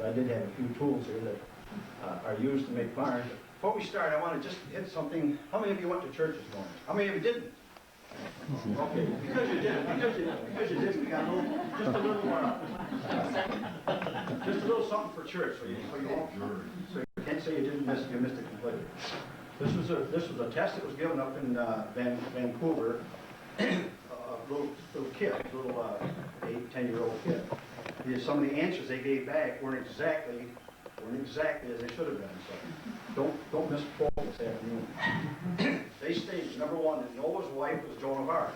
I did have a few tools here that are used to make barns. Before we start, I want to just hit something. How many of you went to church this morning? How many of you didn't? Okay, because you didn't, we got just a little something for church, so you can't say you missed it completely. This was a test that was given up in Vancouver. Little kid, 8, 10-year-old kid. Some of the answers they gave back weren't exactly as they should have been. So don't misquote this afternoon. They stated, number one, that Noah's wife was Joan of Arc.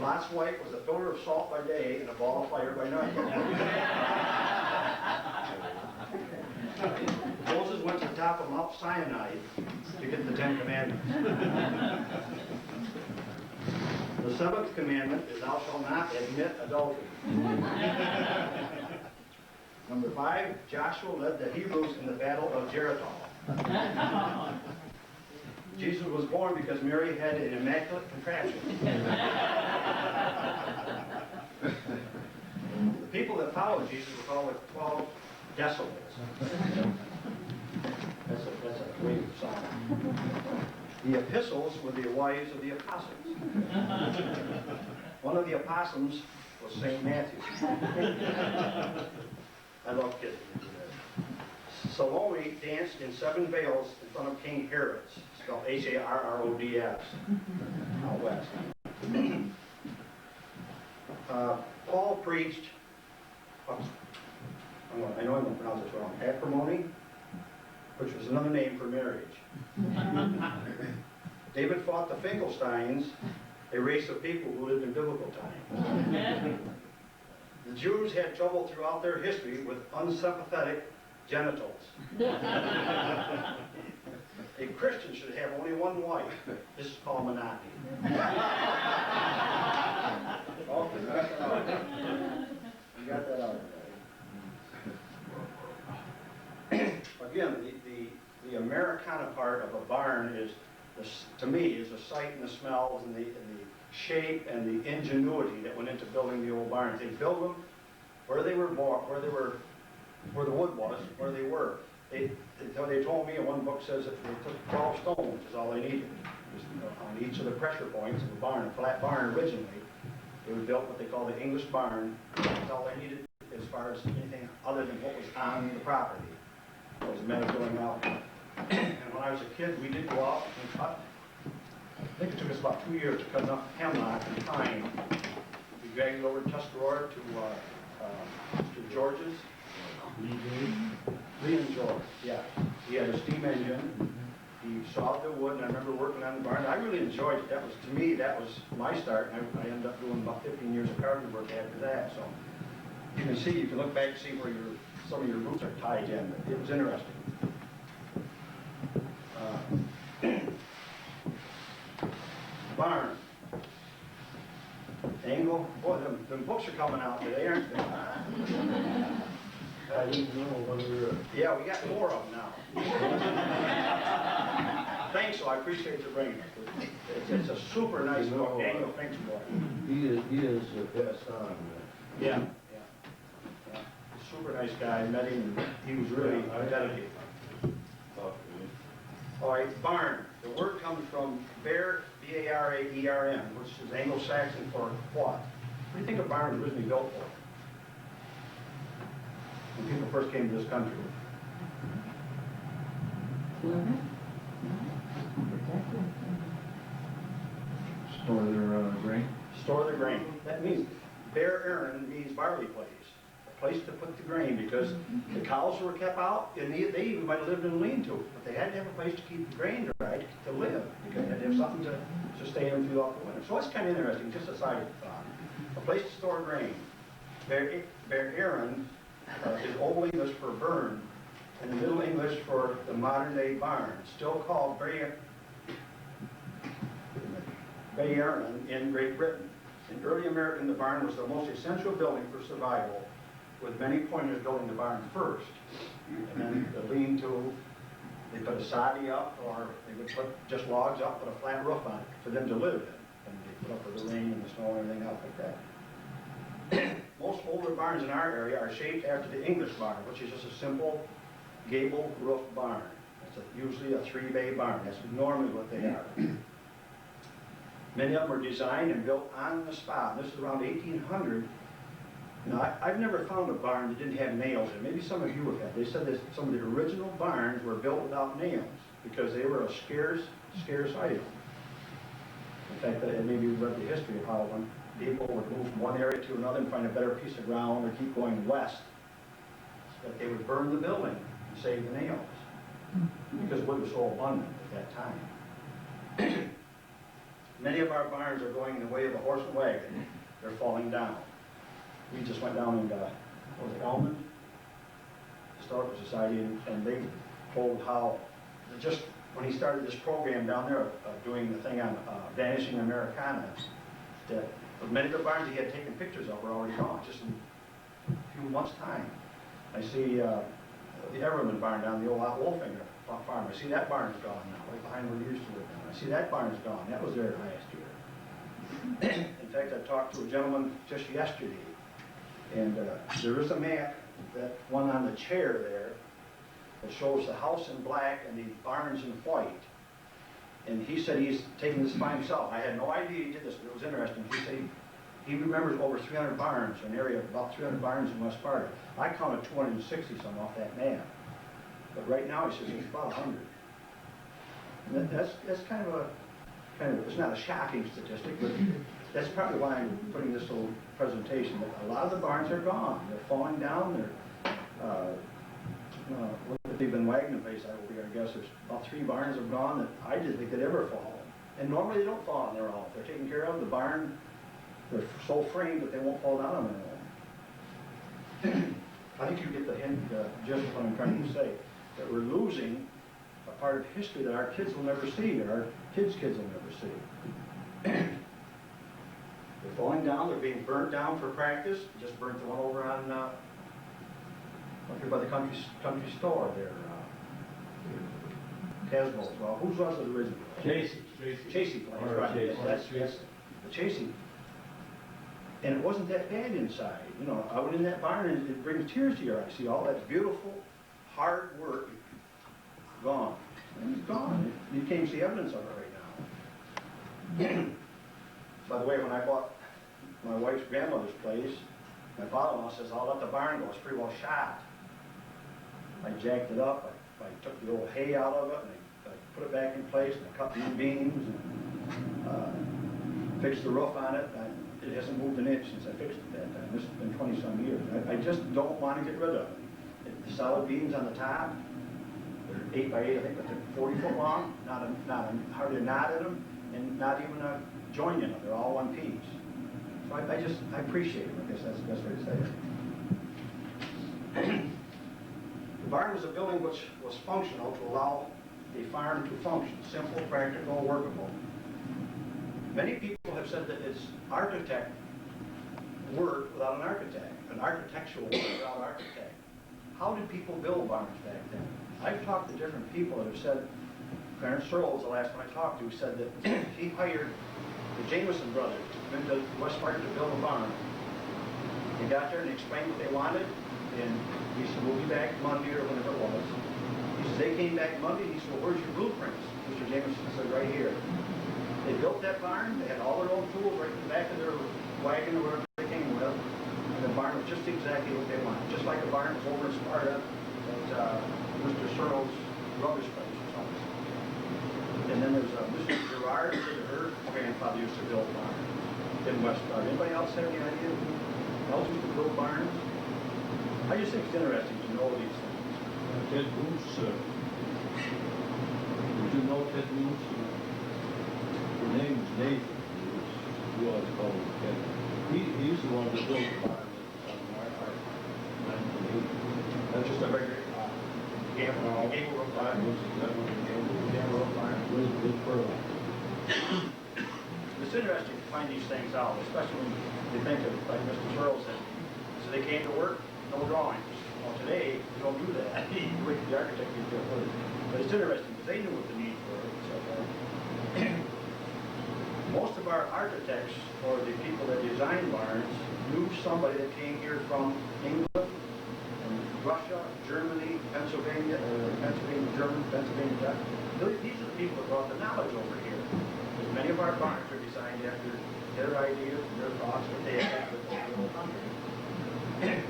Lot's wife was a pillar of salt by day and a ball of fire by night. Moses went to the top of Mount Sinai to get the 10 Commandments. The 7th commandment is thou shalt not admit adultery. Number 5, Joshua led the Hebrews in the battle of Jericho. Jesus was born because Mary had an immaculate conception. The people that followed Jesus were called the 12 deciles. That's a great song. The epistles were the wives of the apostles. One of the apostles was St. Matthew. I love kids who do that. Salome danced in 7 veils in front of King Herod's, spelled Harrods, out west. Paul preached, I know I'm going to pronounce this wrong, acrimony, which was another name for marriage. David fought the Finkelsteins, a race of people who lived in biblical times. The Jews had trouble throughout their history with unsympathetic genitals. A Christian should have only one wife. This is called monotony. Oh, you got that out. Again, the Americana part of a barn is, to me, is the sight and the smells and the shape and the ingenuity that went into building the old barns. They built them where they were born, where the wood was, where they were. They told me, and one book says that they took 12 stones, which is all they needed. On each of the pressure points of a barn, a flat barn originally, they would build what they call the English barn. That's all they needed as far as anything other than what was on the property. It was metal going out. And when I was a kid, we did go out and cut. I think it took us about 2 years to cut enough hemlock and pine. We dragged it over to Tuscarora to George's. Lee and George, yeah. He had a steam engine. He sawed the wood, and I remember working on the barn. I really enjoyed it. That was, to me, that was my start. And I ended up doing about 15 years of carpenter work after that. So you can see, you can look back and see where some of your roots are tied in. It was interesting. Barn. Angle. Boy, them books are coming out today, aren't they? I didn't know whether... Yeah, we got 4 of them now. Thanks, so I appreciate you bringing it. It's a super nice book. Daniel, thanks for it. He is the best on Yeah. Super nice guy. I met him, and he was really dedicated. All right, barn. The word comes from bear, B-A-R-A-E-R-N, which is Anglo-Saxon for what? What do you think a barn was originally built for? When people first came to this country. Store their grain. Store their grain. That means Bear Aaron means barley place. A place to put the grain, because the cows were kept out, and they even might have lived in a lean-to, but they had to have a place to keep the grain dry to live, because they had to have something to sustain them throughout the winter. So that's kind of interesting, just a side thought. A place to store grain. Bear Aaron is Old English for burn, and the Middle English for the modern-day barn, still called Aaron in Great Britain. In early America, the barn was the most essential building for survival, with many pointers building the barn first. And then the lean-to, they put a soddy up, or they would put just logs up, put a flat roof on it for them to live in. And they put up with the rain and the snow and everything else like that. Most older barns in our area are shaped after the English barn, which is just a simple gable roof barn. It's usually a 3-bay barn. That's normally what they are. Many of them are designed and built on the spot. This is around 1800. Now, I've never found a barn that didn't have nails in it. Maybe some of you have had. They said that some of the original barns were built without nails because they were a scarce item. In fact, maybe you read the history of how when people would move from one area to another and find a better piece of ground or keep going west, that they would burn the building and save the nails because wood was so abundant at that time. Many of our barns are going in the way of a horse and wagon. They're falling down. We just went down and what was it, Elmond Historical Society, and they told how just when he started this program down there doing the thing on vanishing Americana, that many of the barns he had taken pictures of were already gone, just in a few months' time. I see the Everman barn down the old Wolfinger farm. I see that barn's gone now, right behind where we used to live now. I see that barn's gone. That was there last year. In fact, I talked to a gentleman just yesterday, and there is a map, that one on the chair there, that shows the house in black and the barns in white. And he said he's taking this by himself. I had no idea he did this, but it was interesting. He said he remembers over 300 barns, an area of about 300 barns in West Sparta. I counted 260 some off that map. But right now he says there's about 100. And that's kind of, it's not a shocking statistic, but that's probably why I'm putting this little presentation. That a lot of the barns are gone. They're falling down. They've been wagon place over here. I guess there's about 3 barns have gone that I didn't think they'd ever fall. And normally they don't fall on their own. If they're taken care of, the barn, they're so framed that they won't fall down on their own. I think you get the hint, just what I'm trying to say, that we're losing a part of history that our kids will never see, or our kids' kids will never see. They're falling down. They're being burnt down for practice. Just burnt the one over on up here by the country store there. Casbo's. Well, whose was it originally? Chasey place, right. That's the Chasey. And it wasn't that bad inside. You know, I went in that barn and it brings tears to your eyes. See all that beautiful, hard work gone. And it's gone. You can't see evidence of it right now. By the way, when I bought my wife's grandmother's place, my father-in-law says, I'll let the barn go. It's pretty well shot. I jacked it up. I took the old hay out of it, and I put it back in place, and I cut new beams, and fixed the roof on it. It hasn't moved an inch since I fixed it that time. This has been 20-some years. I just don't want to get rid of it. The solid beams on the top, they're 8 by 8, I think, but they're 40 foot long, hardly a knot in them, and not even a joint in them. They're all one piece. So I appreciate it. I guess that's the best way to say it. The barn was a building which was functional to allow the farm to function, simple, practical, workable. Many people have said that it's architect work without an architectural work without an architect. How did people build barns back then? I've talked to different people that have said, Clarence Searle was the last one I talked to, who said that he hired the Jameson brothers to come into West Sparta to build a barn. They got there and explained what they wanted, and he said, we'll be back Monday or whenever it was. He said, they came back Monday, and he said, well, where's your blueprints? Mr. Jameson said, right here. They built that barn, they had all their own tools right in the back of their wagon or whatever they came with, and the barn was just exactly what they wanted. Just like the barn was over in Sparta at Mr. Searle's rubbish place or something. And then there's Mrs. Gerard, who said that her grandfather used to build barns in West Sparta. Anybody else have any idea who else used to build barns? I just think it's interesting to know these things. Ted Moose, did you know Ted Moose? His name is Nathan. He was called Ted. He's the one that built the barn on our 1980. That's just a regular gable roof barn. Gable roof barn. With pearl. It's interesting to find these things out, especially when you think of, like Mr. Searle said, so they came to work, no drawings. Well, today, you don't do that. You wait for the architect to get it. But it's interesting because they knew what the need for it. So, Most of our architects or the people that design barns knew somebody that came here from England, and Russia, Germany, Pennsylvania, German, Pennsylvania, Dutch. These are the people that brought the knowledge over here. Because many of our barns are designed after their ideas and their thoughts that they had with the whole country.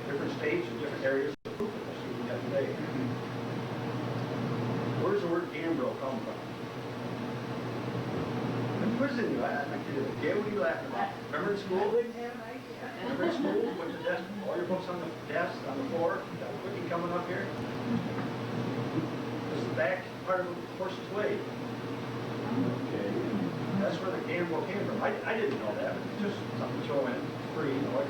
Different states and different areas of proof of this we have today. Where does the word gambrel come from? Where's it? Gail, what are you laughing about? Remember in school? Remember in school? Went to desk, all your books on the desk, on the floor, got a quickie coming up here. This is the back part of the horse's leg. Okay. That's where the gambrel came from. I didn't know that. It's just something showing free, you know,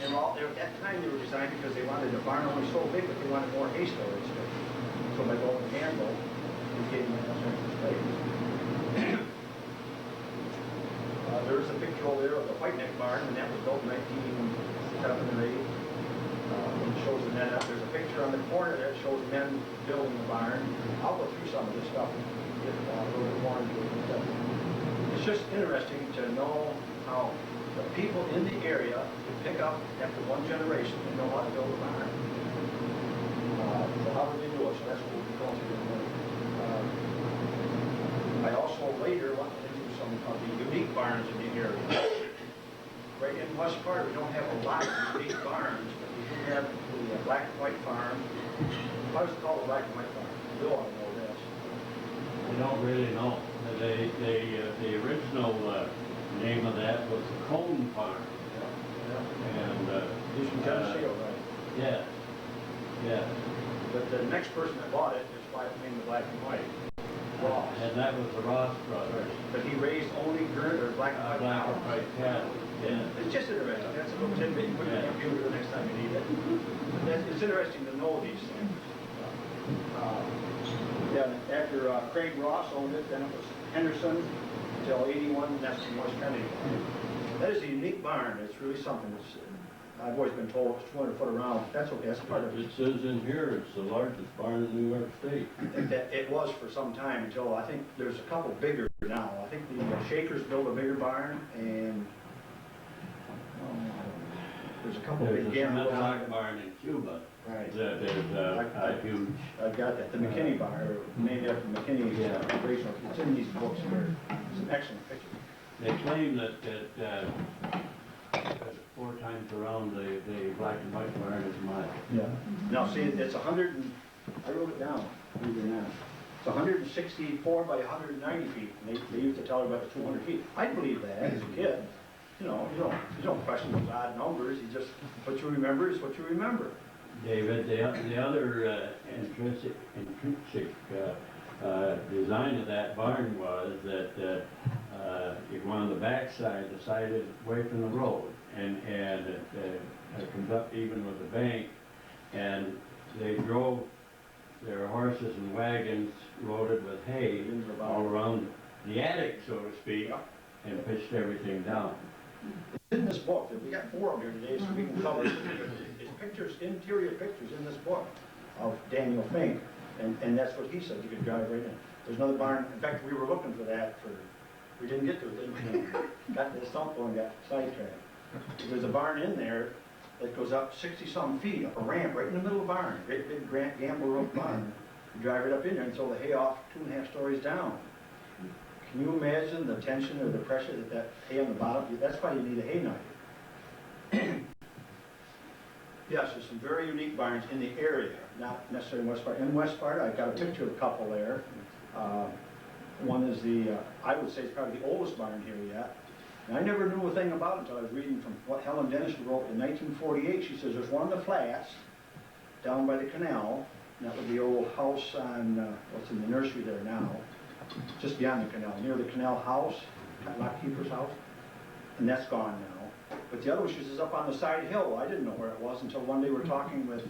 and all, at that time they were designed because they wanted the barn only so big, but they wanted more hay storage space. So by going with gambrel, we gave them that extra space. There's a picture over there of the White Neck barn, and that was built in 1907 or 8. It shows the men up. There's a picture on the corner that shows men building the barn. I'll go through some of this stuff and get a little bit more into it and stuff. It's just interesting to know how the people in the area can pick up after one generation and know how to build a barn. So how did they do it? So that's what we'll be going through today. I also later want to do some of the unique barns in the area. Right in West Sparta, we don't have a lot of unique barns, but we do have the black and white farm. Why was it called the black and white farm? Bill ought to know this. We don't really know. The original name of that was the Cone Farm. Yeah. And He's from Geneseo, right? yeah, yeah. But the next person that bought it is why it named the black and white. Ross. And that was the Ross brothers. But he raised only black and white Black and cows. white cattle. Yeah. It's just interesting. That's a little tidbit you put in the computer the next time you need it. It's interesting to know these things. Yeah, after Craig Ross owned it, then it was Henderson until 81, and that's the West Kennedy. That is a unique barn. It's really something. I've always been told it's 200 foot around. That's okay. That's part of it. It says in here it's the largest barn in New York State. I think that it was for some time until I think there's a couple bigger now. I think the Shakers built a bigger barn, and there's a couple There's big a gambrel cement block barn in Cuba. Right. That is huge. I've got that. The McKinney barn, or named after McKinney. Yeah. Operational. It's in these books here. It's an excellent picture. They claim that 4 times around the black and white barn is a mile. Yeah. Now, see, it's 100 and, I wrote it down, believe it or not. It's 164 by 190 feet. And they used to tell everybody it's 200 feet. I believe that as a kid. You know, you don't question those odd numbers. You just, what you remember is what you remember. David, the other intrinsic design of that barn was that you go on the back side, the side is away from the road, and it comes up even with the bank, and they drove their horses and wagons loaded with hay all around the attic, so to speak, and pitched everything down. It's in this book. We got 4 of them here today, so we can cover it. It's pictures, interior pictures in this book of Daniel Fink, and that's what he said. You could drive right in. There's another barn. In fact, we were looking for that we didn't get to it, didn't we? Got to the stump and got sidetracked. There's a barn in there that goes up 60-some feet, up a ramp right in the middle of the barn. Great big gamble rope barn. You drive right up in there and throw the hay off 2.5 stories down. Can you imagine the tension or the pressure that hay on the bottom? That's why you need a hay knife. Yes, there's some very unique barns in the area, not necessarily in West Sparta. In West Sparta, I've got a picture of a couple there. One is I would say it's probably the oldest barn here yet. And I never knew a thing about it until I was reading from what Helen Dennis wrote in 1948. She says there's one in the flats down by the canal, and that was the old house on, what's in the nursery there now, just beyond the canal, near the canal house, lockkeeper's house, and that's gone now. But the other one, she says, up on the side hill. I didn't know where it was until one day we were talking with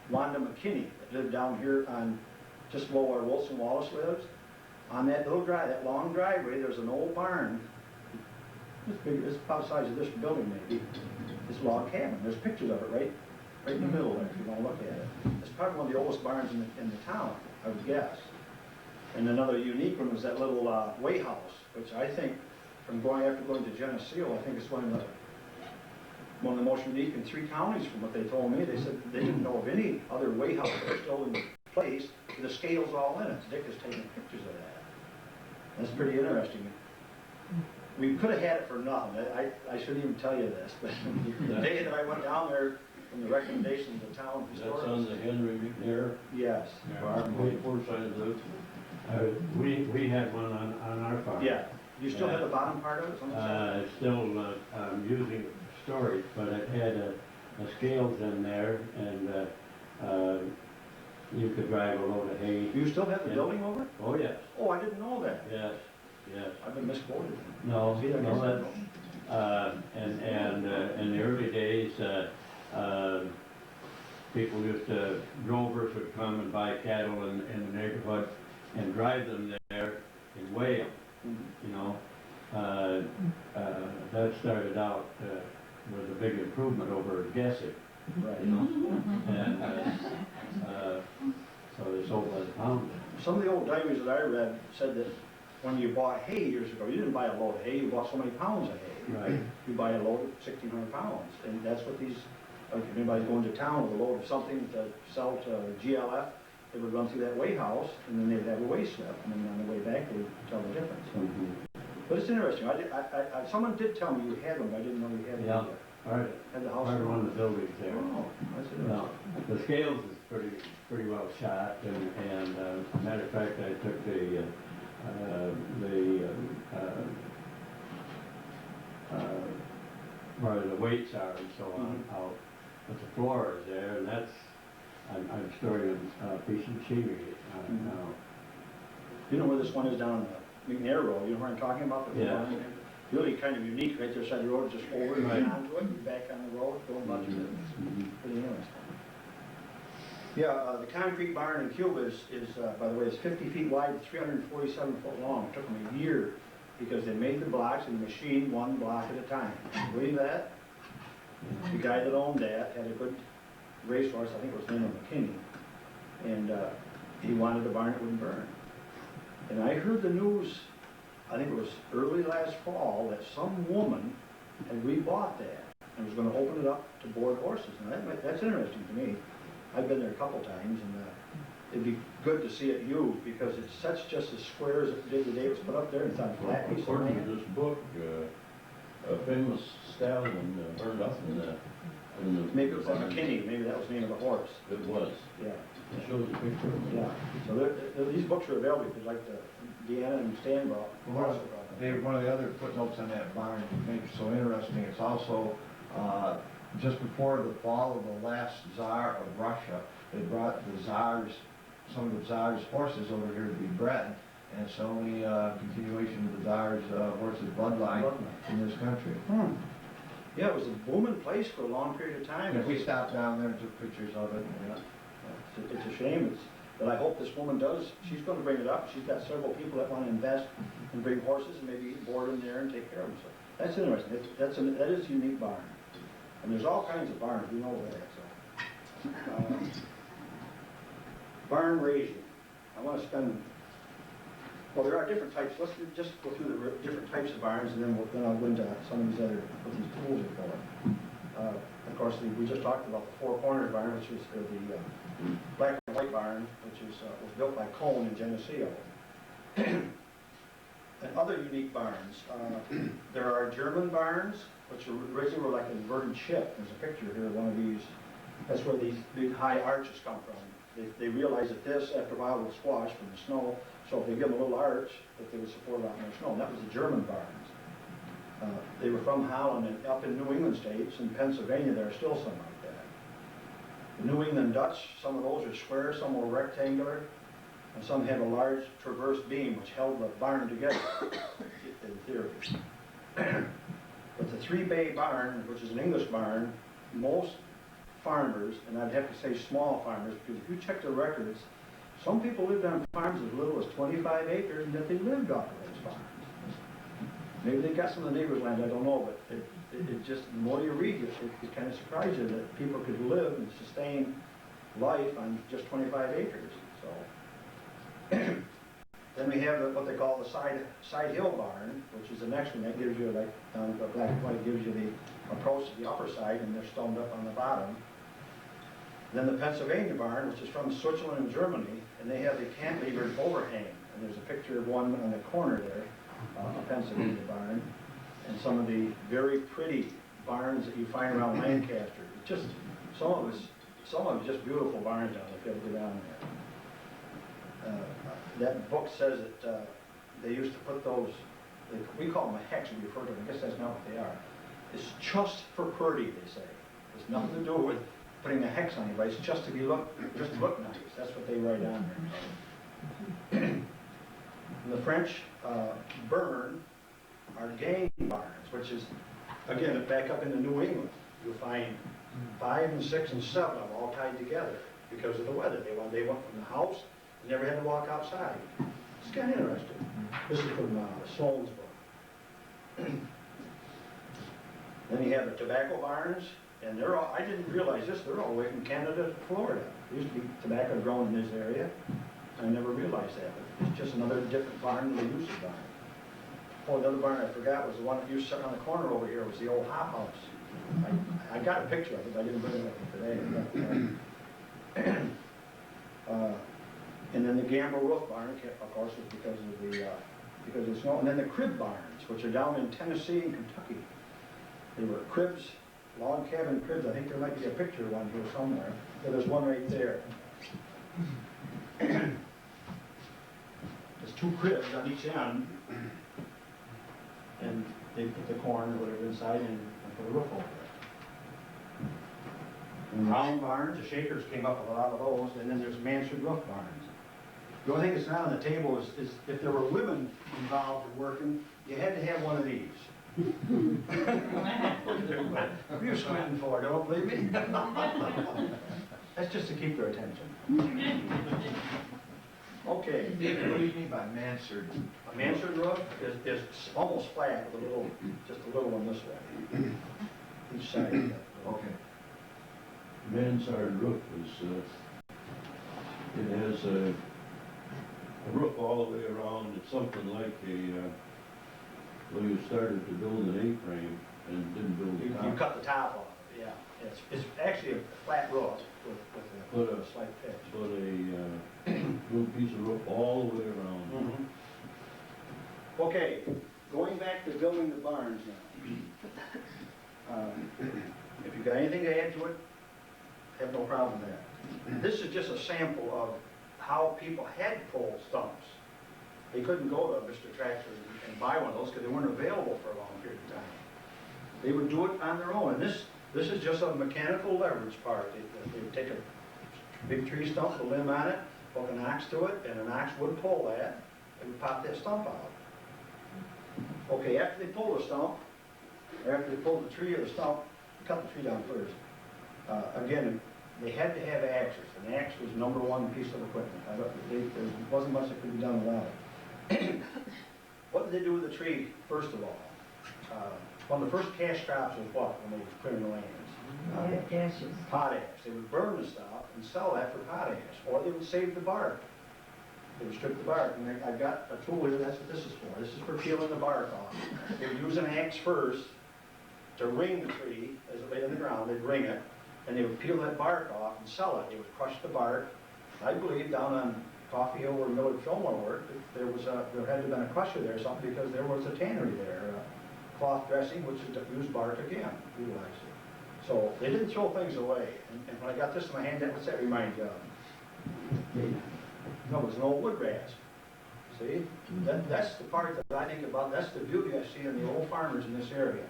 Wanda McKinney, that lived down here on just below where Wilson Wallace lives. On that little that long driveway, there's an old barn. This big, it's about the size of this building maybe. This log cabin. There's pictures of it right in the middle there if you want to look at it. It's probably one of the oldest barns in the town, I would guess. And another unique one was that little weigh house, which I think, after going to Geneseo, I think it's one of the most unique in 3 counties from what they told me. They said they didn't know of any other weigh house that was still in place with the scales all in it. Dick is taking pictures of that. That's pretty interesting. We could have had it for nothing. I shouldn't even tell you this, but the day that I went down there, from the recommendations of the town That's on the Henry McNair Yes. farm, way four sides of it. We had one on our farm. Yeah. You still have the bottom part of it? It's still using storage, but it had a scales in there, and you could drive a load of hay. You still have the building over? Oh, yes. Oh, I didn't know that. Yes, yes. I've been misquoted. No, See, I no, guess that's, and in the early days, people drovers would come and buy cattle in the neighborhood and drive them there and weigh them, you know. That started out with a big improvement over guessing, Right. you know. And so they sold by the pound. Some of the old diaries that I read said that when you bought hay years ago, you didn't buy a load of hay, you bought so many pounds of hay. Right. You buy a load of 1,600 pounds, and that's what these, like if anybody's going to town with a load of something to sell to GLF, they would run through that weigh house, and then they'd have a weigh slip, and then on the way back, they would tell the difference. But it's interesting. Someone did tell me you had one, but I didn't know you had Yeah. one. Right. Had the house. Part of one of the buildings there. Oh, that's No, interesting. the scales is pretty well shot, and matter of fact, I took where the weights are and so on out, but the floor is there, and that's I'm storing a piece of machinery now. You know where this one is down McNair Road? You know where I'm talking about? The Yeah. Really kind of unique, right there side of the road, just over and Right. onto it, and back on the road, going about your business. Pretty interesting. Yeah, the concrete barn in Cuba is by the way, is 50 feet wide and 347 foot long. It took them a year because they made the blocks and machined one block at a time. Can you believe that? The guy that owned that had a good racehorse, I think it was named McKinney, and he wanted a barn that wouldn't burn. And I heard the news, I think it was early last fall, that some woman had rebought that and was going to open it up to board horses. Now that's interesting to me. I've been there a couple times, and it'd be good to see it used because it's such just as square as it did the day it was put up there. It's on flat piece of According to land. this book, a famous stallion burned up in the Maybe it was that McKinney, maybe that was the name of the horse. It was. Yeah. It shows a picture of it. Yeah. So these books are available if you'd like to, Deanna and Stan brought. David, one of the other footnotes on that barn that makes it so interesting, it's also, just before the fall of the last Tsar of Russia, they brought the Tsar's, some of the Tsar's horses over here to be bred, and it's the only continuation of the Tsar's horses bloodline in this country. Yeah, it was a booming place for a long period of time. And we stopped down there and took pictures of it. It's a shame, but I hope this woman does, she's going to bring it up. She's got several people that want to invest and bring horses and maybe board them there and take care of them. So that's interesting. That is a unique barn. And there's all kinds of barns, we know that. So. Barn raising. I want to spend, well, there are different types. Let's just go through the different types of barns, and then I'll go into some of these other, what these tools are for. Of course, we just talked about the Four Corners barn, which is the black and white barn, which was built by Cone in Geneseo. And other unique barns. There are German barns, which originally were like an inverted ship. There's a picture here of one of these. That's where these big high arches come from. They realized that this, after a while, would squash from the snow. So if they give them a little arch, that they would support a lot more snow. And that was the German barns. They were from Holland and up in New England states. In Pennsylvania, there are still some like that. The New England Dutch, some of those are square, some were rectangular, and some had a large traverse beam which held the barn together, in theory. But the three-bay barn, which is an English barn, most farmers, and I'd have to say small farmers, because if you check the records, some people lived on farms as little as 25 acres, and that they lived off of those farms. Maybe they got some of the neighbors' land, I don't know, but it just, the more you read it kind of surprises you that people could live and sustain life on just 25 acres. So, Then we have what they call the side hill barn, which is the next one. That gives you, like, the black and white gives you the approach to the upper side, and they're stoned up on the bottom. Then the Pennsylvania barn, which is from Switzerland and Germany, and they have the cantilevered overhang. And there's a picture of one on the corner there, a Pennsylvania barn, and some of the very pretty barns that you find around Lancaster. It's just, some of it's just beautiful barns down there, if you ever go down there. That book says that they used to put those, we call them a hex, we refer to them, I guess that's not what they are. It's just for purdy, they say. It's nothing to do with putting a hex on anybody, it's just to look nice. That's what they write on there. And the French burn are gang barns, which is, again, back up into New England. You'll find 5 and 6 and 7 of them all tied together because of the weather. They went from the house, and never had to walk outside. It's kind of interesting. This is from Sloan's book. Then you have the tobacco barns, and they're all, I didn't realize this, they're all the way from Canada to Florida. There used to be tobacco grown in this area. I never realized that, but it's just another different barn than the used barn. Oh, the other barn I forgot was the one that used to sit on the corner over here, was the old hop house. I got a picture of it, but I didn't bring it with me today. And then the gambrel roof barn, of course, was because of the snow. And then the crib barns, which are down in Tennessee and Kentucky. They were cribs, log cabin cribs. I think there might be a picture of one here somewhere. But there's one right there. There's 2 cribs on each end, and they put the corn or whatever inside and put a roof over it. And round barns, the Shakers came up with a lot of those, and then there's mansard roof barns. The only thing that's not on the table is if there were women involved in working, you had to have one of these. What are you squinting for? Don't believe me? That's just to keep their attention. Okay. David, what do you mean by mansard? A mansard roof is almost flat with just a little one this way. Each side. Okay. Mansard roof is, it has a roof all the way around. It's something like well, you started to build an A-frame and didn't build the top. You cut the top off, yeah. It's actually a flat roof with a slight pitch. But a little piece of roof all the way around. Mm-hmm. Okay, going back to building the barns now. If you've got anything to add to it, have no problem with that. This is just a sample of how people had pole stumps. They couldn't go to Mr. Tractor and buy one of those because they weren't available for a long period of time. They would do it on their own, and this is just a mechanical leverage part. They would take a big tree stump, put a limb on it, hook an ox to it, and an ox would pull that, and would pop that stump out. Okay, after they pull the stump, or after they pull the tree or the stump, cut the tree down first. Again, they had to have axes. An axe was #1 piece of equipment. There wasn't much that could be done without it. What did they do with the tree, first of all? One of the first cash crops was what when they were clearing the lands? Ashes. Potash. They would burn the stuff and sell that for potash, or they would save the bark. They would strip the bark, and I've got a tool here, that's what this is for. This is for peeling the bark off. They would use an axe first to ring the tree as it lay on the ground. They'd ring it, and they would peel that bark off and sell it. They would crush the bark. I believe down on Coffee Hill where Millard Fillmore worked, there had to have been a crusher there or something because there was a tannery there, cloth dressing, which used bark again, utilized it. So they didn't throw things away. And when I got this in my hand, what's that remind you of? No, it's an old wood rasp. See? That's the part that I think about, that's the beauty I see in the old farmers in this area.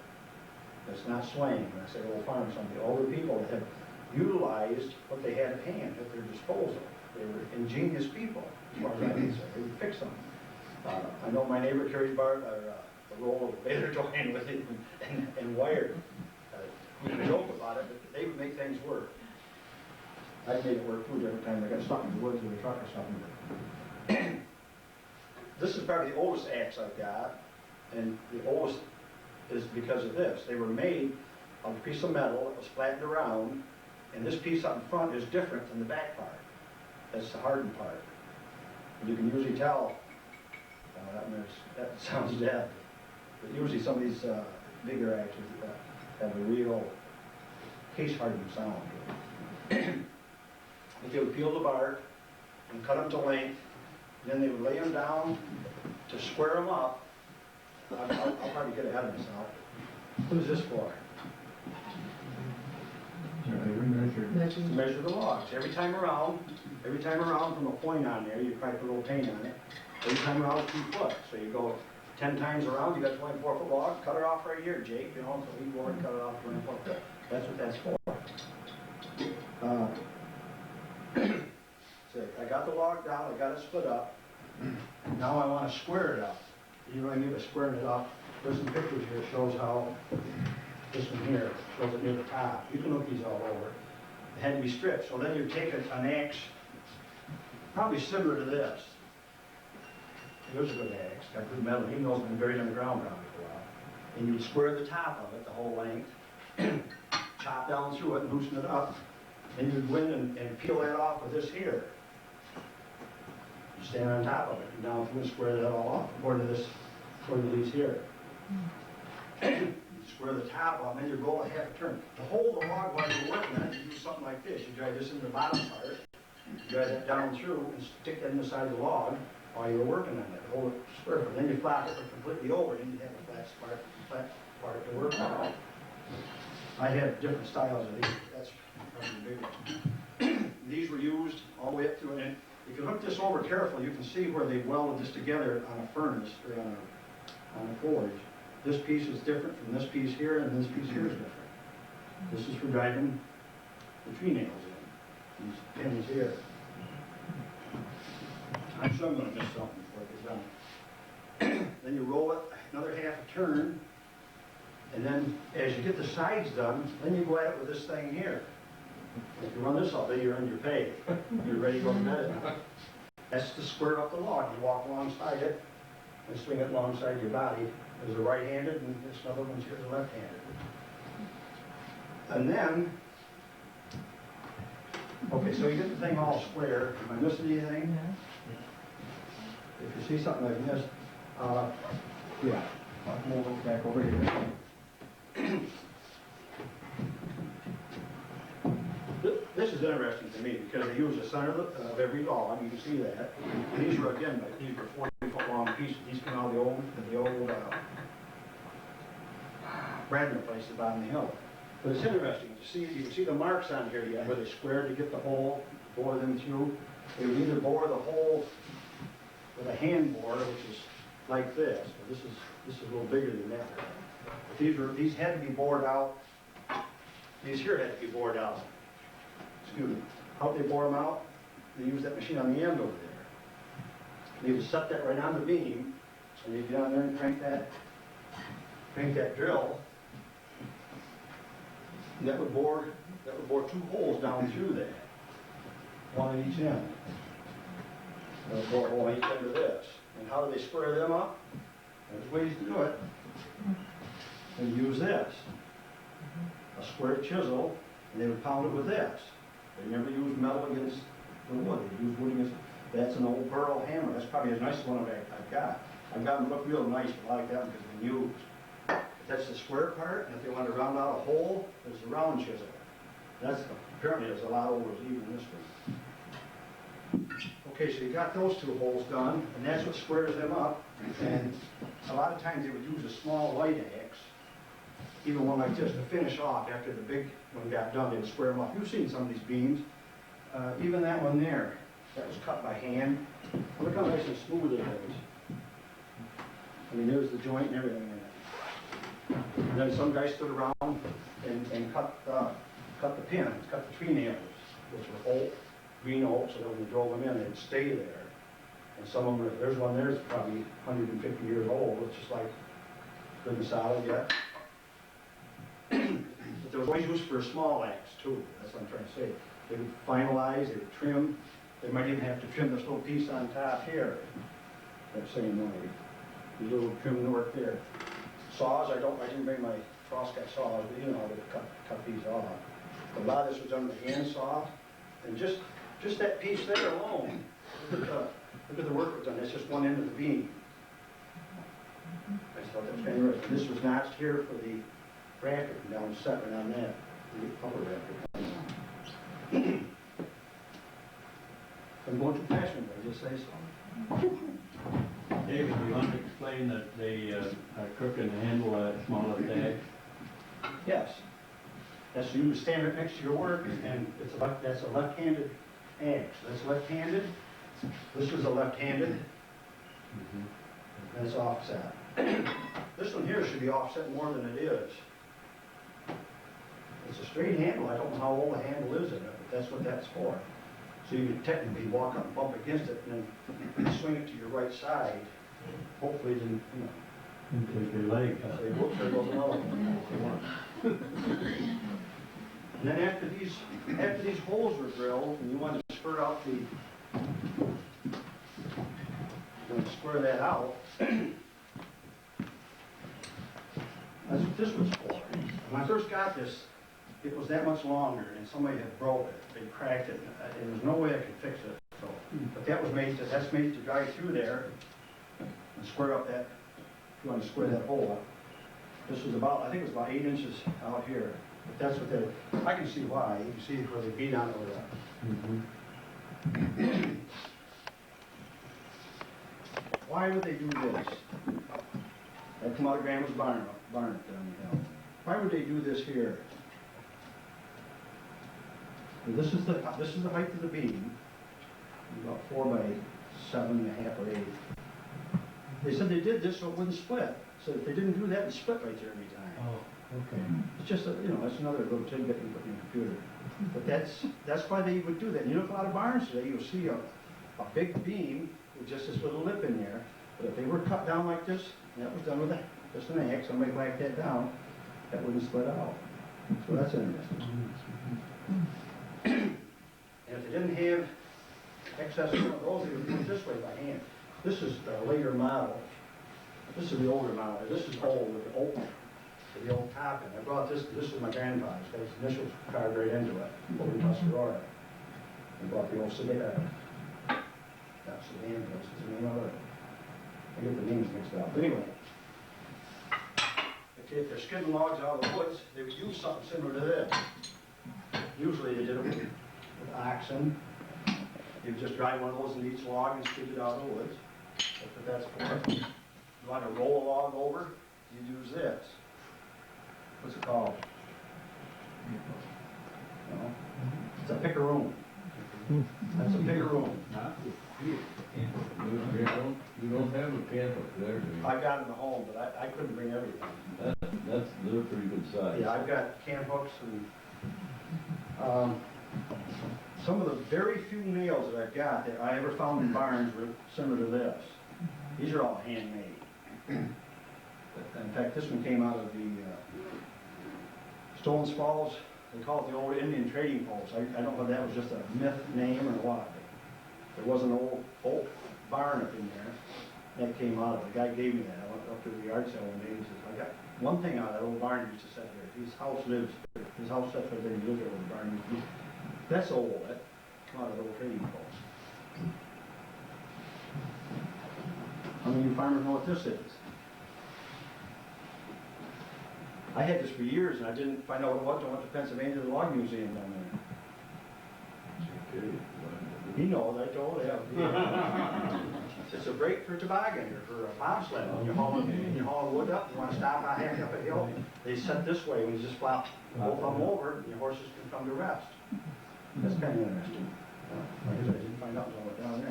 That's not slang when I say old farmers, some of the older people that have utilized what they had at hand at their disposal. They were ingenious people, as far as I can say. They would fix them. I know my neighbor carried a roll of baler twine with it and wired. We can joke about it, but they would make things work. I made it work too every time I got stuck in the woods with a truck or something. This is probably the oldest axe I've got, and the oldest is because of this. They were made of a piece of metal that was flattened around, and this piece up in front is different than the back part. That's the hardened part. And you can usually tell That sounds dead. But usually some of these bigger axes have a real case-hardened sound. If they would peel the bark and cut them to length, then they would lay them down to square them up. I'll probably get ahead of myself. Who's this for? To measure the logs. Every time around from a point on there, you probably put a little paint on it. Every time around 2 foot. So you go 10 times around, you got 24-foot log, cut it off right here, Jake, you know, so you go and cut it off 24 foot. That's what that's for. So I got the log down, I got it split up. Now I want to square it up. You know what I mean by squaring it up? There's some pictures here that shows how this one here shows it near the top. You can look these all over. It had to be stripped. So then you take an axe, probably similar to this. Here's a good axe, got good metal. Even though it's been buried underground probably for a while. And you would square the top of it, the whole length, chop down through it and loosen it up. Then you'd go in and peel that off with this here. You stand on top of it and down through and square that all off according to these here. You square the top off, and then you roll a half a turn. To hold the log while you're working on it, you do something like this. You drive this into the bottom part, you drive that down through and stick that in the side of the log while you're working on it. Hold it square, and then you flap it completely over, and you have a flat part to work on. I have different styles of these. That's probably the big one. These were used all the way up through, and if you look this over carefully, you can see where they welded this together on a furnace or on a forge. This piece is different from this piece here, and this piece here is different. This is for driving the tree nails in. These pins here. I'm sure I'm going to miss something before it gets done. Then you roll it another half a turn, and then as you get the sides done, then you go at it with this thing here. If you run this all day, you're in your pay. You're ready to go to bed at night. That's to square up the log. You walk alongside it and swing it alongside your body. There's a right-handed, and this other one's here, the left-handed. And then, okay, so you get the thing all square. Am I missing anything? If you see something like this, yeah, I'll move it back over here. This is interesting to me because they use the center of every log. You can see that. And these were again, these were 40-foot long pieces. These came out of the old Bradner place about the hill. But it's interesting to see. You can see the marks on here yet where they squared to get the hole, bore them through. They would either bore the hole with a hand bore, which is like this. So this is a little bigger than that. But these had to be bored out. These here had to be bored out. Excuse me. How did they bore them out? They used that machine on the end over there. They would set that right on the beam, and you'd get on there and crank that drill. And that would bore 2 holes down through that, one at each end. They'll bore a hole on each end of this. And how do they square them up? There's ways to do it. They use this, a square chisel, and they would pound it with this. They never used metal against the wood. They used wood against. That's an old burl hammer. That's probably the nicest one I've got. I've got them look real nice, but I like that one because they're used. That's the square part, and if they want to round out a hole, there's the round chisel. Apparently there's a lot older even this one. Okay, so you got those 2 holes done, and that's what squares them up. And a lot of times they would use a small light axe, even one like this, to finish off after the big one got done. They would square them up. You've seen some of these beams. Even that one there, that was cut by hand. Look how nice and smooth it is. I mean, there's the joint and everything in it. And then some guy stood around and cut the pins, cut the tree nails, which were oak, green oak, so that when you drove them in, they'd stay there. And some of them, there's one there that's probably 150 years old. It's just like good and solid yet. But there was always use for a small axe too. That's what I'm trying to say. They would finalize, they would trim. They might even have to trim this little piece on top here. That same way. The little trim work there. Saws, I didn't bring my crosscut saws, but you know how to cut these off. A lot of this was done with hand saw, and just that piece there alone. Look at the work was done. That's just one end of the beam. I just thought that was kind of interesting. This was notched here for the rafter, down separate on that, the upper rafter. I'm going too passionate, I just say so. David, do you want to explain that the crook can handle a smaller tag? Yes. That's you stand right next to your work, and that's a left-handed axe. That's left-handed. This is a left-handed. That's offset. This one here should be offset more than it is. It's a straight handle. I don't know how old the handle is in it, but that's what that's for. So you can technically walk up and bump against it and then swing it to your right side. Hopefully it didn't, you know. And take your leg out. Say, whoops, there goes another one. And then after these holes were drilled, and you want to square out the, you want to square that out. That's what this was for. When I first got this, it was that much longer, and somebody had broke it. They cracked it, and there was no way I could fix it. So, but that's made to drive through there and square up that. If you want to square that hole up. This was about, I think it was about 8 inches out here. But that's what they, I can see why. You can see where they beat on it with that. Why would they do this? That come out of Grandma's barn up there on the hill. Why would they do this here? Well, this is the height of the beam, about 4 by 7.5 or 8. They said they did this so it wouldn't split. So if they didn't do that, it'd split right there every time. Oh, okay. It's just, that's another little tidbit you put in your computer. But that's why they would do that. You look at a lot of barns today, you'll see a big beam with just this little lip in there. But if they were cut down like this, and that was done with just an axe, somebody whacked that down, that wouldn't split out. So that's interesting. And if they didn't have excess of those, they would do it this way by hand. This is the later model. This is the older model. This is old with the old top in. I brought this is my grandfather's. His initials carved right into it. Over in Tuscarora. I brought the old sedan. That's the sedan. This is the name of it. I get the names mixed up. But anyway, if they're skidding logs out of the woods, they would use something similar to this. Usually they did it with oxen. You would just drive one of those in each log and skid it out of the woods. That's what that's for. You want to roll a log over, you use this. What's it called? No? It's a pickaroon. That's a pickaroon. You don't have a camper there, do you? I got it in the home, but I couldn't bring everything. They're pretty good size. Yeah, I've got cam hooks and some of the very few nails that I've got that I ever found in barns were similar to this. These are all handmade. In fact, this one came out of the Stones Falls. They call it the old Indian trading post. I don't know if that was just a myth name or what. There was an old barn up in there that came out of it. The guy gave me that. I went up to the yard sale one day and he says, I got one thing out of that old barn he used to sit here. His house sits right there. He lives there with the barn. That's old. That came out of the old trading post. How many of you farmers know what this is? I had this for years and I didn't find out what it was. I went to Pennsylvania to the Log Museum down there. He knows, I told him. It's a break for a toboggan or for a bobsled. When you're hauling wood up, you want to stop out half up a hill, they set this way when you just flop both of them over and your horses can come to rest. That's kind of interesting. Like I said, I didn't find out until I went down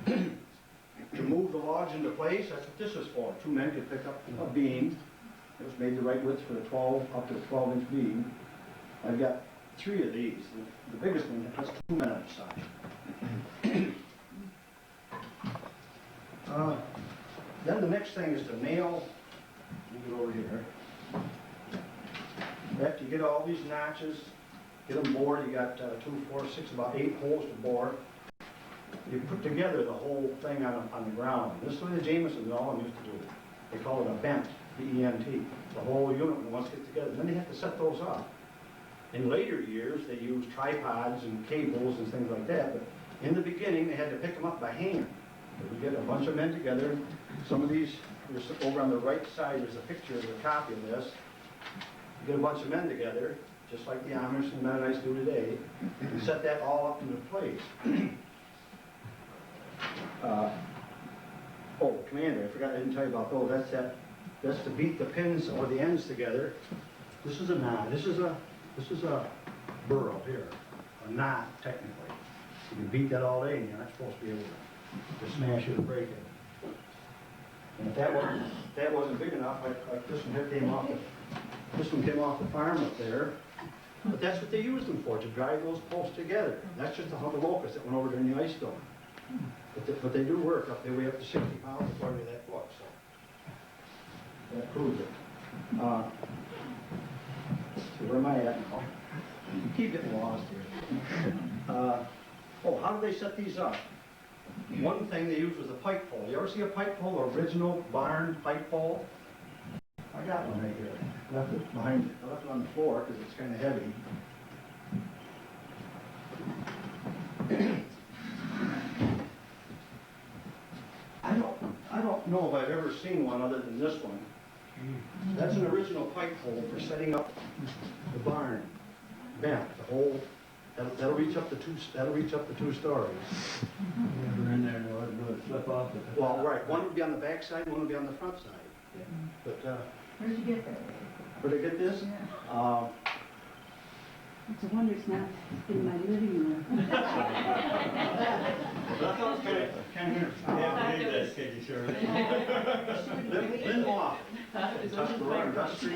there. To move the logs into place, that's what this is for. 2 men could pick up a beam. It was made the right width for the 12, up to a 12-inch beam. I've got 3 of these. The biggest one has 2 men on each side. Then the next thing is to nail. Move it over here. After you get all these notches, get them bored. You got 2, 4, 6, about 8 holes to bore. You put together the whole thing on the ground. This is what the Jamesons and all of them used to do. They call it a bent, B-E-N-T. The whole unit once gets together. Then they have to set those up. In later years, they used tripods and cables and things like that. But in the beginning, they had to pick them up by hand. They would get a bunch of men together. Some of these over on the right side, there's a picture of a copy of this. You get a bunch of men together, just like the Amish and Mennonites do today, and set that all up into place. Oh, Commander, I forgot, I didn't tell you about those. That's to beat the pins or the ends together. This is a knot. This is a burrow here, a knot technically. You can beat that all day, and you're not supposed to be able to smash it or break it. And if that wasn't big enough, like this one here came off the farm up there. But that's what they used them for, to drive those posts together. That's just a hunk of locust that went over during the ice storm. But they do work up there. We up to 60 pounds according to that book, so that proves it. So where am I at now? You keep getting lost here. How do they set these up? One thing they used was a pike pole. You ever see a pike pole, original barn pike pole? I got one right here. Left it behind. I left it on the floor because it's kind of heavy. I don't know if I've ever seen one other than this one. That's an original pike pole for setting up the barn bent. The whole that'll reach up to two stories. Never in there, no, it'd slip off. Well, right. One would be on the back side, one would be on the front side. But Where'd you get that? where'd I get this? Yeah. It's a wonder it's not in my living room. I thought it was kind of interesting. Lynn Moff, in Tuscarora Industry,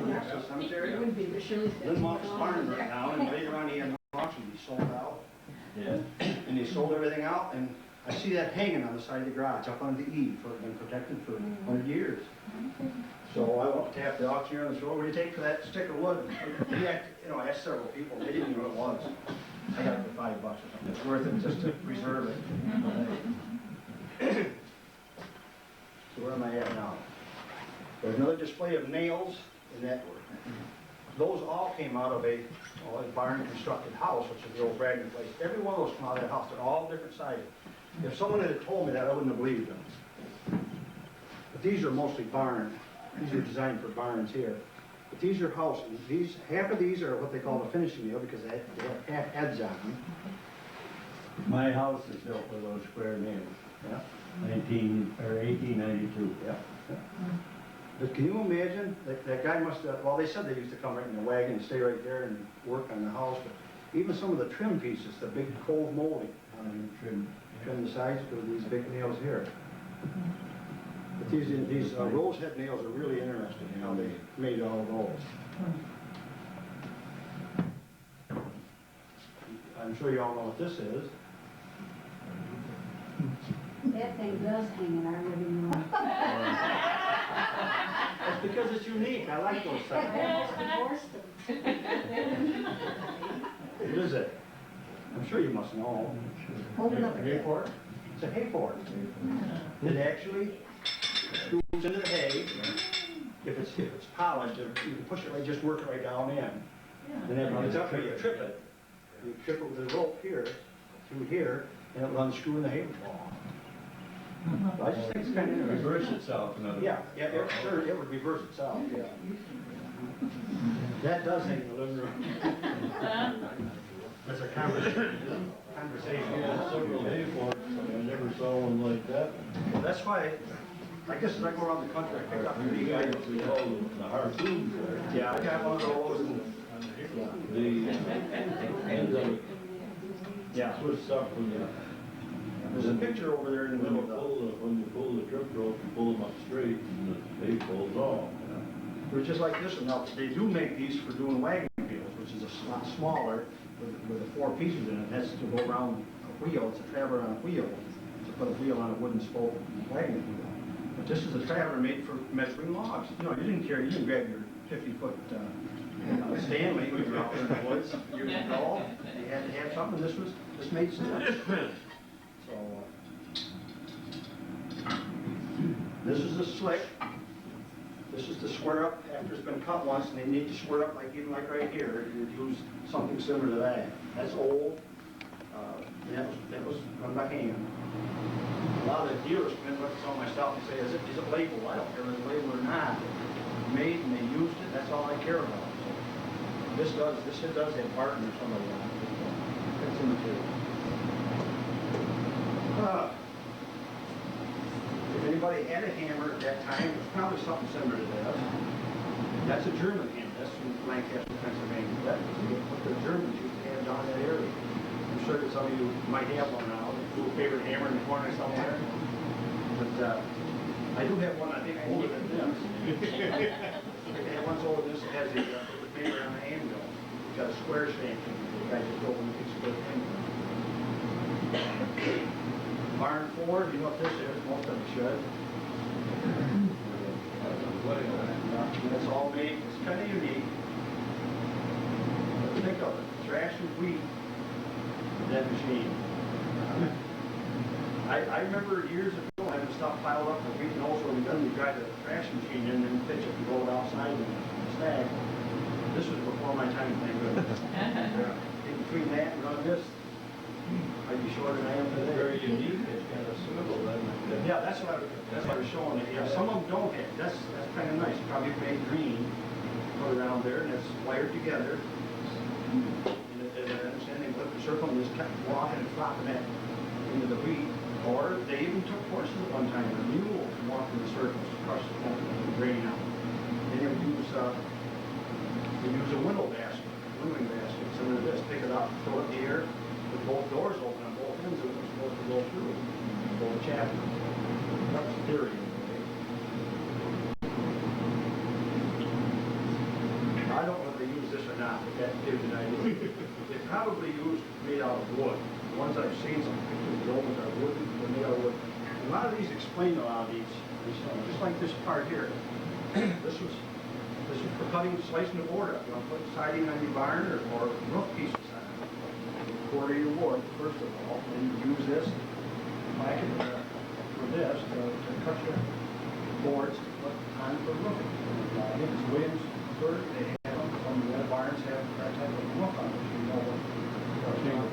next to the cemetery. It would be, but surely. Lynn Moff's barn right now, and later on he had an auction, he sold out. Yeah. And he sold everything out, and I see that hanging on the side of the garage, up on the eave, for been protected for 100 years. So I went to tap the auctioneer on the shore, what do you take for that stick of wood? He had, I asked several people, they didn't know what it was. I got it for $5 or something, it's worth it just to preserve it. So where am I at now? There's another display of nails in that. Those all came out of a barn constructed house, which is the old Bragdon place. Every one of those came out of that house. They're all different sizes. If someone had told me that, I wouldn't have believed them. But these are mostly barn. These are designed for barns here. But these are houses. Half of these are what they call the finishing nail because they have half heads on them. My house is built with those square nails. Yeah. 1892. Yeah. But can you imagine, that guy must have, well, they said they used to come right in the wagon and stay right there and work on the house, but even some of the trim pieces, the big cove molding, trim the sides for these big nails here. But these rose head nails are really interesting, how they made all those. I'm sure you all know what this is. That thing does hang in our living room. That's because it's unique. I like those things. What is it? I'm sure you must know. Hold it up. Hayfork? It's a hayfork. It actually screws into the hay. If it's polished, you can push it right, just work it right down in. And then when it's up here, you trip it. You trip it with a rope here, through here, and it will unscrew in the hay ball. I just think it's kind of interesting. Reverse itself, in other words. Yeah, sure, it would reverse itself, yeah. That does hang in the living room. That's a conversation. Yeah, several hayforks, I never saw one like that. Well, that's why, I guess as I go around the country, I pick up three guys. We call them the harpoons there. Yeah, I got one of those and, The ends of it yeah. twist up when you, There's a picture over there in the middle of the, when you pull the trip rope, you pull them up straight and the hay pulls off. they're just like this one. Now, they do make these for doing wagon wheels, which is a lot smaller with the 4 pieces in it. It has to go around a wheel. It's a traveler on a wheel to put a wheel on a wooden spoke wagon wheel. But this is a traveler made for measuring logs. You didn't grab your 50-foot Stanley when you were out there in the woods years ago. You had to have something. This made sense. So, this is the slick. This is the square up after it's been cut once, and they need to square up even like right here. You'd use something similar to that. That's old. That was done by hand. A lot of the dealers come in, look at some of my stuff and say, is it labeled? I don't care if it's labeled or not. Made and they used it, that's all I care about. So this shit does have Martin or somebody on it. It's in the material. If anybody had a hammer at that time, it was probably something similar to that. That's a German hammer. That's from Lancaster, Pennsylvania. That's what the Germans used to have down in that area. I'm sure that some of you might have one now. A little favorite hammer in the corner somewhere. But I do have one, I think, older than this. I have one older than this that has the favorite on the handle. It's got a square shank. You guys just go and you can split handle. Barn 4, you know what this is, most of you should. It's all made, it's kind of unique. But think of it, trash and wheat, that machine. I remember years ago having stuff piled up with wheat and also when you drive the trash machine in and pitch it and roll it outside and stack. This was before my time, thank goodness. In between that and run this, I'd be shorter than I am today. Very unique, it's kind of swivel, doesn't it? Yeah, that's what I was showing it. Yeah, some of them don't have. That's kind of nice. Probably made green, put around there, and it's wired together. And they put the circle and just kept walking and flopping that into the wheat. Or they even took horses at one time, a mule, and walked in the circles, across the corn, and grain out. And they would use a winnow basket, winnowing basket, similar to this. Pick it up, throw it in the air, with both doors open on both ends, it was supposed to go through. Both chapters. That's the theory. I don't know if they use this or not, but that gives you an idea. They probably made out of wood. The ones I've seen, some pictures, the old ones are wooden, they're made out of wood. A lot of these explain a lot of these, just like this part here. This was for cutting, slicing the board up. You want to put siding on your barn or roof pieces on it. Quarter your wood, first of all, and you use this, back it for this, to cut your boards to put on for roofing. I think it's Williamsburg, they have them, some of the other barns have that type of roof on it, so you know what's going on.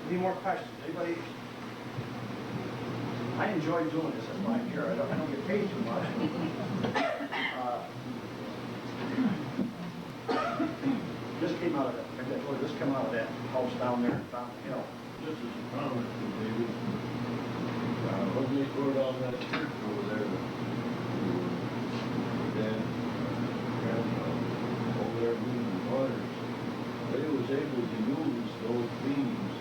Any more questions? Anybody? I enjoy doing this, that's why I'm here. I don't get paid too much. This came out of that. This came out of that house down there in Fountain Hill. Just as a comment, David, when they tore down that church over there, then, over there moving the waters, they was able to use those beams,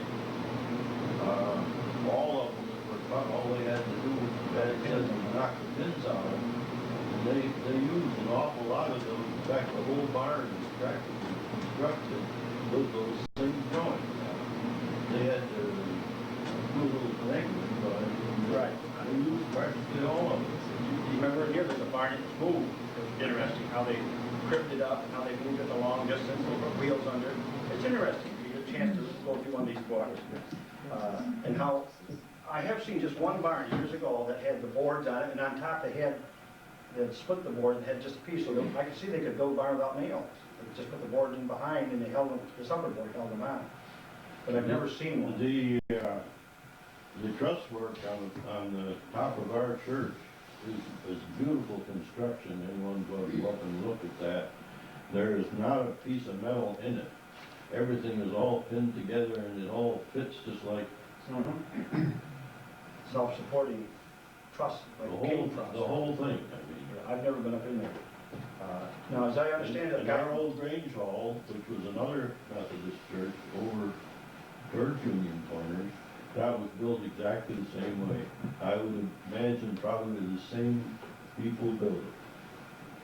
all of them that were cut, all they had to do was, as it says, knock the pins out of them, and they used an awful lot of those. In fact, the whole barn is practically constructed with those same joints. They had to do a little connecting, but Right. they used practically all of it. You remember here, there's a barn that was moved. It was interesting how they cribbed it up and how they moved it the long distance, they put wheels under it. It's interesting. You get a chance to go through one of these books. And how, I have seen just one barn years ago that had the boards on it, and on top they had split the board and had just a piece. So I could see they could build a barn without nails. They just put the boards in behind and they held them, the upper board held them on. But I've never seen one. The truss work on the top of our church is beautiful construction. Anyone go up and look at that. There is not a piece of metal in it. Everything is all pinned together and it all fits just like Self-supporting truss, like a cane truss. the whole thing. I mean, I've never been up in there. Now, as I understand it, and our old Grange Hall, which was another Methodist church over Church Union Corners, that was built exactly the same way. I would imagine probably the same people built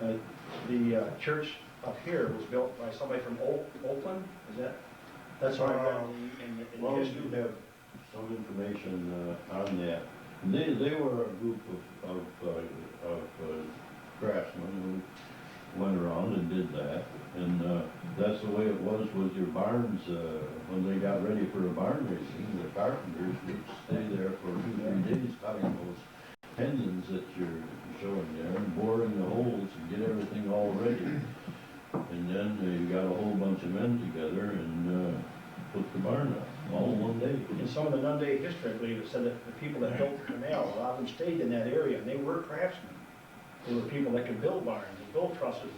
it. the church up here was built by somebody from Oakland, is that? That's what I read in Well, the we history. do have some information on that. They were a group of craftsmen who went around and did that. And that's the way it was with your barns. When they got ready for a barn raising, the carpenters would stay there for 2-3 days cutting those tendons that you're showing there and boring the holes and get everything all ready. And then you got a whole bunch of men together and put the barn up, all in one day. In some of the Nunde history, I believe, it said that the people that built the canal, a lot of them stayed in that area, and they were craftsmen. They were people that could build barns and build trusses,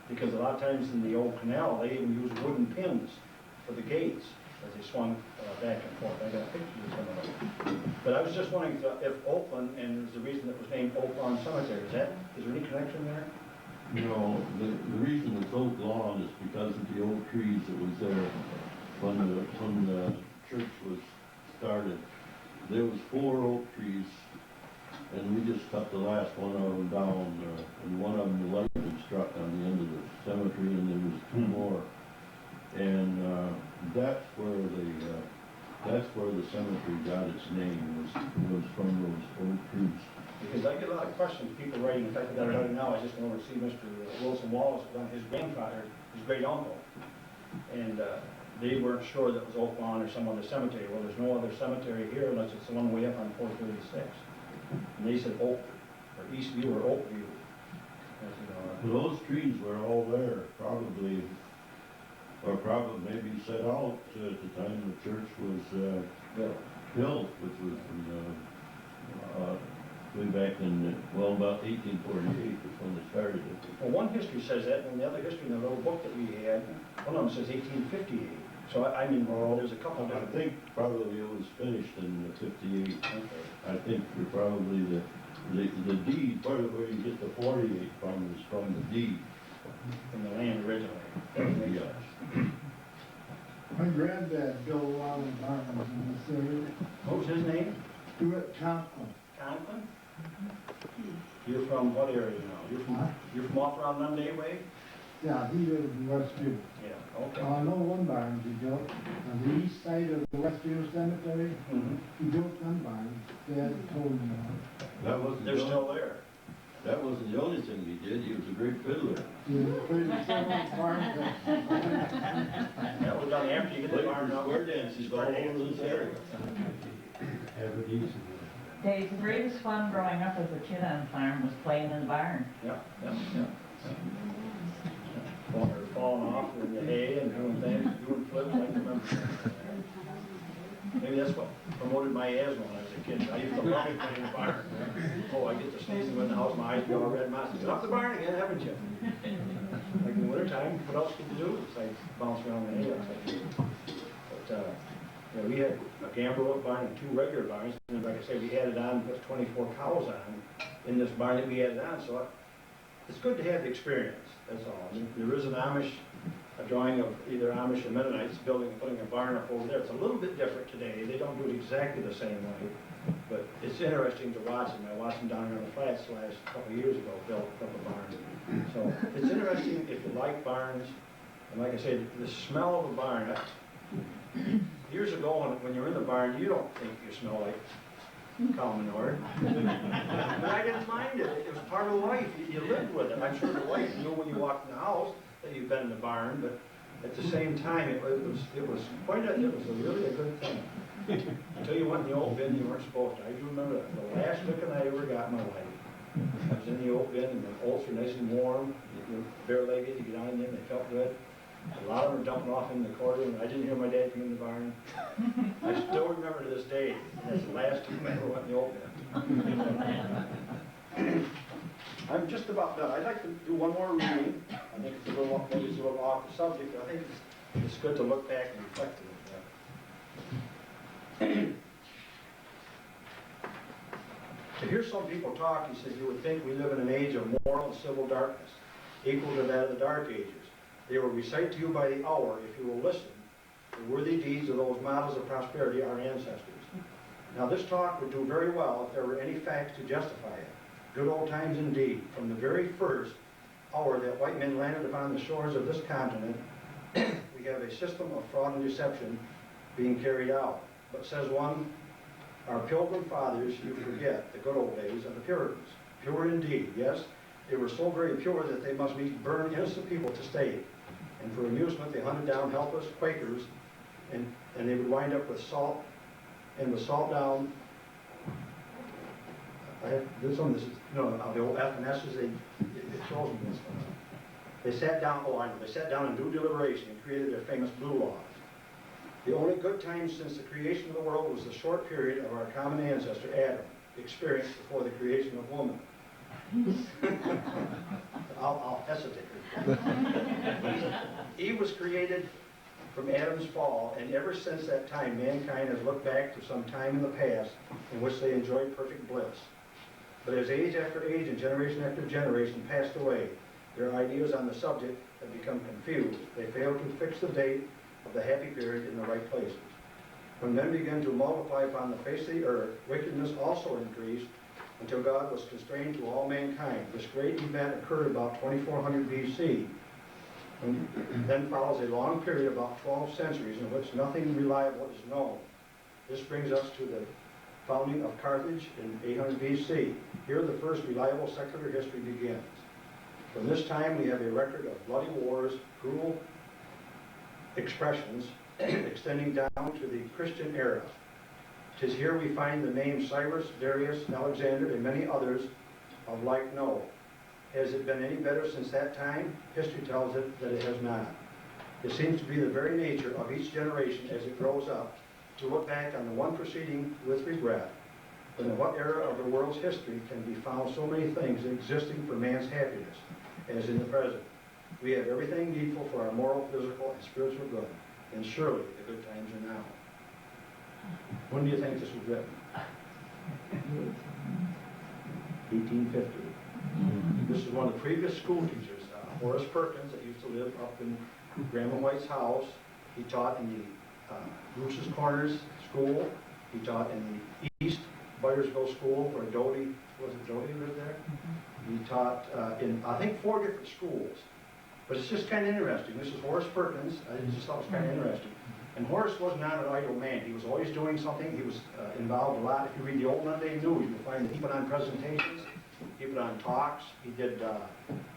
because a lot of times in the old canal, they even used wooden pins for the gates as they swung back and forth. I got pictures of some of them. But I was just wondering if Oakland, and there's the reason it was named Oak Lawn Cemetery, is there any connection there? No, the reason it's Oak Lawn is because of the oak trees that was there when the church was started. There was 4 oak trees, and we just cut the last one of them down, and one of them the lightning struck on the end of the cemetery, and there was 2 more. And that's where the cemetery got its name, was from those oak trees. Because I get a lot of questions, people writing, in fact, I got it right now, I just went over to see Mr. Wilson Wallace, his grandfather, his great uncle. And they weren't sure that it was Oak Lawn or some other cemetery. Well, there's no other cemetery here unless it's the one way up on 436. And they said Oak, or Eastview or Oakview. I said, Those trees were all there, probably maybe set out at the time the church was built, which was way back in, about 1848 was when they started it. well, one history says that, and the other history in the little book that we had, one of them says 1858. So I mean, there's a couple of I different. think probably it was finished in 58. Okay. I think probably the deed, part of where you get the 48 from is from the deed. From the land originally. Yes. My granddad built a lot of barns in this area. What was his name? Stuart Conklin. Conklin? You're from what area now? Huh? You're from off around Nunde way? Yeah, he lived in Westview. Yeah, okay. I know one barn he built on the east side of the Westview Cemetery. Mhm. He built one barn. Dad told me about. That wasn't They're still there. That wasn't the only thing he did. He was a great fiddler. He played several barns. That was done after you get the barn up. Square dances all over this area. Have it easy. Dave's greatest fun growing up as a kid on the farm was playing in the barn. Yeah. Falling off in the hay and doing things, doing flips, I can remember. Maybe that's what promoted my asthma when I was a kid. I used to love playing in the barn. Oh, I get to sneezing in the house, my eyes be all red, and get off the barn again, haven't you? Like in the wintertime, what else could you do besides bounce around the hay outside? But, we had a gambrel barn and 2 regular barns, and like I said, we added on, put 24 cows on in this barn that we added on, so it's good to have the experience, that's all. I mean, there is an Amish, a drawing of either Amish or Mennonites putting a barn up over there. It's a little bit different today, they don't do it exactly the same way, but it's interesting to watch them. I watched them down here on the flats last couple of years ago, build up a barn. So it's interesting if you like barns, and like I said, the smell of a barn, years ago, when you're in the barn, you don't think you smell like cow manure. But I didn't mind it. It was part of life. You lived with it. I'm sure the wife knew when you walked in the house that you've been in the barn, but at the same time, it was really a good thing. Until you went in the old bin, you weren't supposed to. I do remember that. The last licking I ever got in my life. I was in the old bin, and the oats were nice and warm. You're bare-legged, you get on them, they felt good. A lot of them were dumping off in the corridor, and I didn't hear my dad come in the barn. I still remember to this day, that's the last time I ever went in the old bin. I'm just about done. I'd like to do one more reading. I think it's maybe it's a little off the subject, but I think it's good to look back and reflect a little bit. To hear some people talk, he says, you would think we live in an age of moral and civil darkness, equal to that of the Dark Ages. They will recite to you by the hour, if you will listen, the worthy deeds of those models of prosperity, our ancestors. Now this talk would do very well if there were any facts to justify it. Good old times indeed. From the very first hour that white men landed upon the shores of this continent, we have a system of fraud and deception being carried out. But says one, our pilgrim fathers, you forget the good old days of the Puritans. Pure indeed, yes. They were so very pure that they must needs burn innocent people to stake. And for amusement, they hunted down helpless Quakers, and they would wind up with salt, and with salt down. I did some of this, the old FNSs, it throws me this one. They sat down, they sat down in due deliberation and created their famous blue laws. The only good time since the creation of the world was the short period of our common ancestor Adam experienced before the creation of woman. I'll hesitate. Eve was created from Adam's fall, and ever since that time, mankind has looked back to some time in the past in which they enjoyed perfect bliss. But as age after age and generation after generation passed away, their ideas on the subject have become confused. They failed to fix the date of the happy period in the right places. When men began to multiply upon the face of the earth, wickedness also increased until God was constrained to all mankind. This great event occurred about 2400 BC. And then follows a long period, about 12 centuries, in which nothing reliable is known. This brings us to the founding of Carthage in 800 BC. Here the first reliable secular history begins. From this time we have a record of bloody wars, cruel expressions, extending down to the Christian era. 'Tis here we find the names Cyrus, Darius, Alexander, and many others of like note. Has it been any better since that time? History tells it that it has not. It seems to be the very nature of each generation as it grows up to look back on the one preceding with regret. But in what era of the world's history can be found so many things existing for man's happiness as in the present? We have everything needful for our moral, physical, and spiritual good, and surely the good times are now. When do you think this was written? 1850. This is one of the previous school teachers, Horace Perkins, that used to live up in Grandma White's house. He taught in the Bruce's Corners School. He taught in the East Byersville School where Doty, was it Doty lived there? He taught in, I think, 4 different schools. But it's just kind of interesting. This is Horace Perkins. I just thought it was kind of interesting. And Horace was not an idle man. He was always doing something. He was involved a lot. If you read the old Monday News, you'll find that he put on presentations. He put on talks. He did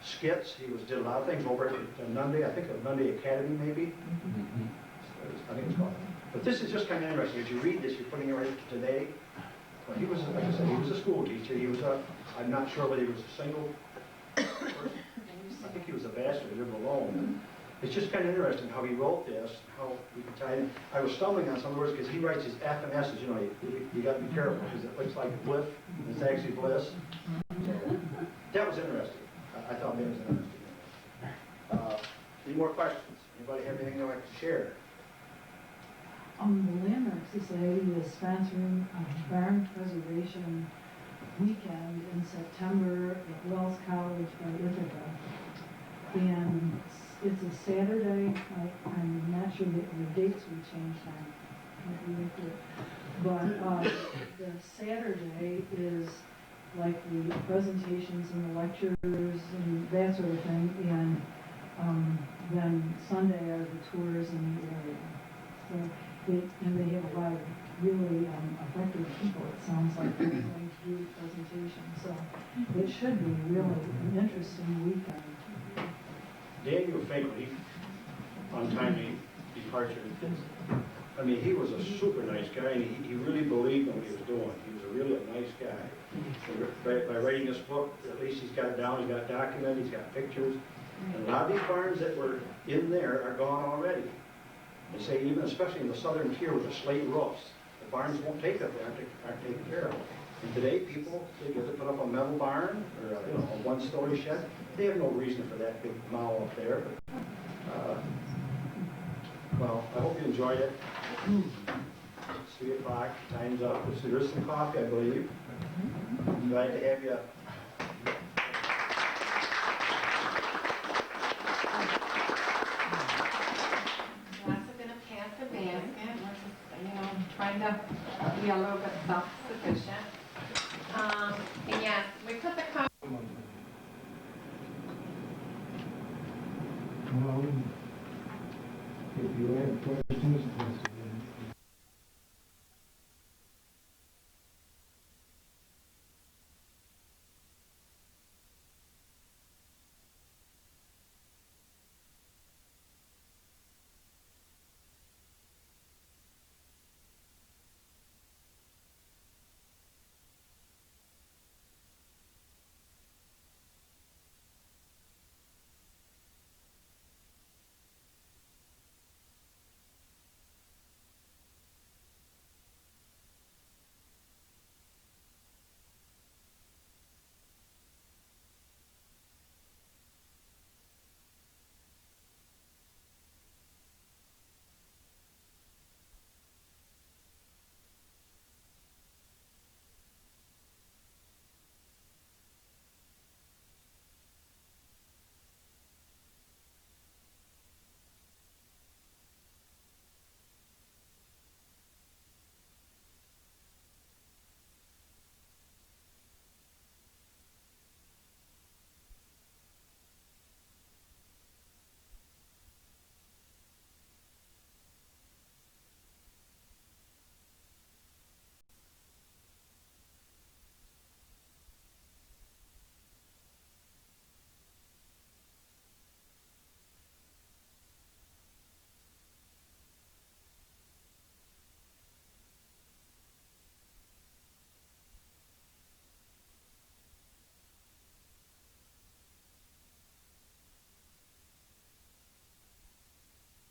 skits. He did a lot of things over at Monday. I think at Monday Academy, maybe. I think it's called. But this is just kind of interesting. As you read this, you're putting it right today. Well, he was, like I said, he was a school teacher. He was I'm not sure whether he was a single person. I think he was a bachelor. He lived alone. It's just kind of interesting how he wrote this, how we could tie in. I was stumbling on some words because he writes his F and S's. You know, you got to be careful because it looks like bliff, and it's actually bliss. So that was interesting. I thought that was interesting. Any more questions? Anybody have anything they'd like to share? The Landmark Society is sponsoring a barn preservation weekend in September at Wells College by Ithaca. And it's a Saturday. I'm not sure that the dates will change but the Saturday is like the presentations and the lectures and that sort of thing, and then Sunday are the tours in the area. So and they have a lot of really effective people. It sounds like they're going to do presentations, so it should be really an interesting weekend. Daniel Finkley, untimely departure. I mean, he was a super nice guy, and he really believed in what he was doing. He was really a nice guy. By writing this book, at least he's got it down, he's got it documented, he's got pictures. And a lot of these barns that were in there are gone already. They say even, especially in the southern tier with the slate roofs, the barns won't take it, they aren't taken care of. And today, people, they get to put up a metal barn or a one-story shed. They have no reason for that big mow up there. But, well, I hope you enjoyed it. It's 3 o'clock, time's up. There is some coffee, I believe. I'm glad to have you. Trying to be a little bit self-sufficient. And yes, we put the If you have questions,